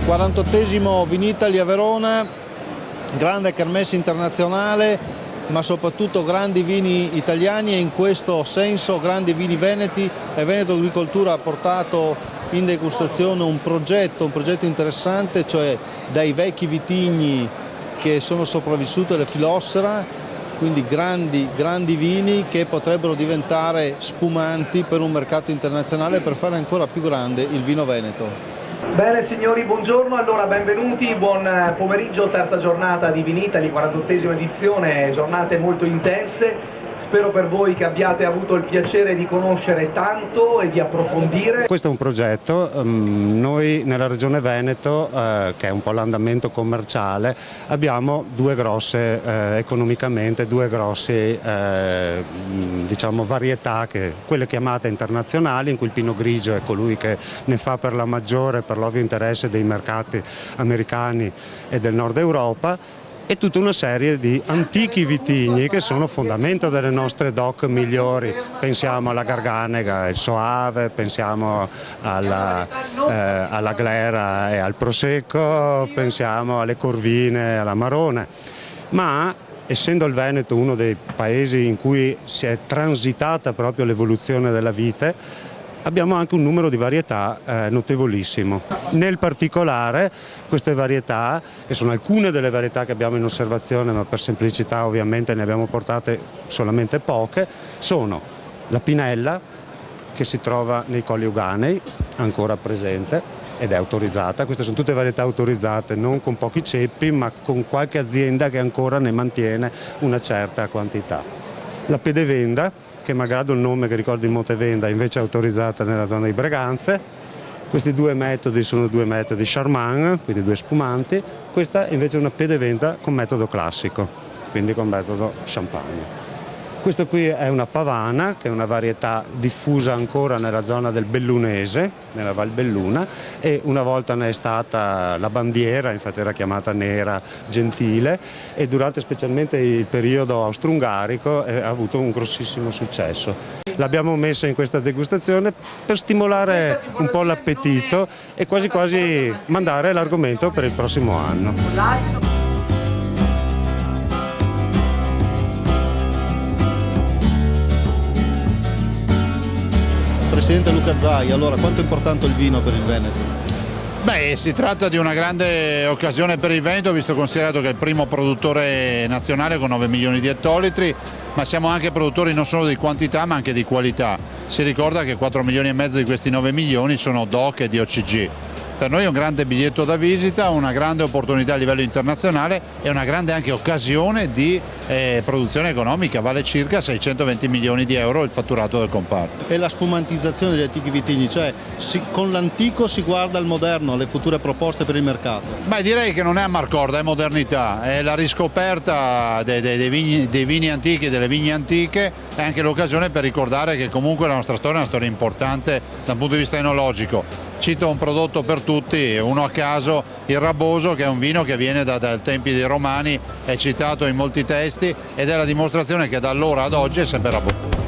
48esimo Vinitaly a Verona, grande kermesse internazionale, ma soprattutto grandi vini italiani e in questo senso grandi vini veneti. E Veneto Agricoltura ha portato in degustazione un progetto interessante, cioè dai vecchi vitigni che sono sopravvissuti alla filossera, quindi grandi vini che potrebbero diventare spumanti per un mercato internazionale per fare ancora più grande il vino veneto. Bene signori, buongiorno, allora benvenuti, buon pomeriggio, terza giornata di Vinitaly, 48esima edizione, giornate molto intense. Spero per voi che abbiate avuto il piacere di conoscere tanto e di approfondire. Questo è un progetto, noi nella regione Veneto, che è un po' l'andamento commerciale, abbiamo economicamente due grosse diciamo, varietà, quelle chiamate internazionali, in cui il Pinot Grigio è colui che ne fa per la maggiore per l'ovvio interesse dei mercati americani e del nord Europa, e tutta una serie di antichi vitigni che sono fondamento delle nostre DOC migliori. Pensiamo alla Garganega, il Soave, pensiamo alla Glera e al Prosecco, pensiamo alle Corvine e all'Amarone. Ma essendo il Veneto uno dei paesi in cui si è transitata proprio l'evoluzione della vite, abbiamo anche un numero di varietà notevolissimo. Nel particolare queste varietà, che sono alcune delle varietà che abbiamo in osservazione, ma per semplicità ovviamente ne abbiamo portate solamente poche, sono la Pinella, che si trova nei Colli Euganei, ancora presente ed è autorizzata. Queste sono tutte varietà autorizzate, non con pochi ceppi, ma con qualche azienda che ancora ne mantiene una certa quantità. La Pedevenda, che malgrado il nome che ricorda il Monte Venda, invece è autorizzata nella zona di Breganze. Questi due metodi sono due metodi Charman, quindi due spumanti. Questa invece è una Pedevenda con metodo classico, quindi con metodo champagne. Questo qui è una Pavana, che è una varietà diffusa ancora nella zona del Bellunese, nella Val Belluna, e una volta ne è stata la bandiera, infatti era chiamata nera gentile, e durante specialmente il periodo austro-ungarico ha avuto un grossissimo successo. L'abbiamo messa in questa degustazione per stimolare un po' l'appetito e quasi quasi mandare l'argomento per il prossimo anno. Presidente Luca Zai, allora quanto è importante il vino per il Veneto? Beh, si tratta di una grande occasione per il Veneto, visto considerato che è il primo produttore nazionale con 9 milioni di ettolitri, ma siamo anche produttori non solo di quantità ma anche di qualità. Si ricorda che 4 milioni e mezzo di questi 9 milioni sono DOC e DOCG. Per noi è un grande biglietto da visita, una grande opportunità a livello internazionale e una grande anche occasione di produzione economica, vale circa 620 milioni di euro il fatturato del comparto. E la spumantizzazione degli antichi vitigni, cioè con l'antico si guarda al moderno, alle future proposte per il mercato? Beh, direi che non è amarcorda, è modernità, è la riscoperta dei vini antichi e delle vigne antiche, è anche l'occasione per ricordare che comunque la nostra storia è una storia importante dal punto di vista enologico. Cito un prodotto per tutti, uno a caso, il Raboso, che è un vino che viene dai tempi dei Romani, è citato in molti testi ed è la dimostrazione che da allora ad oggi è sempre Raboso.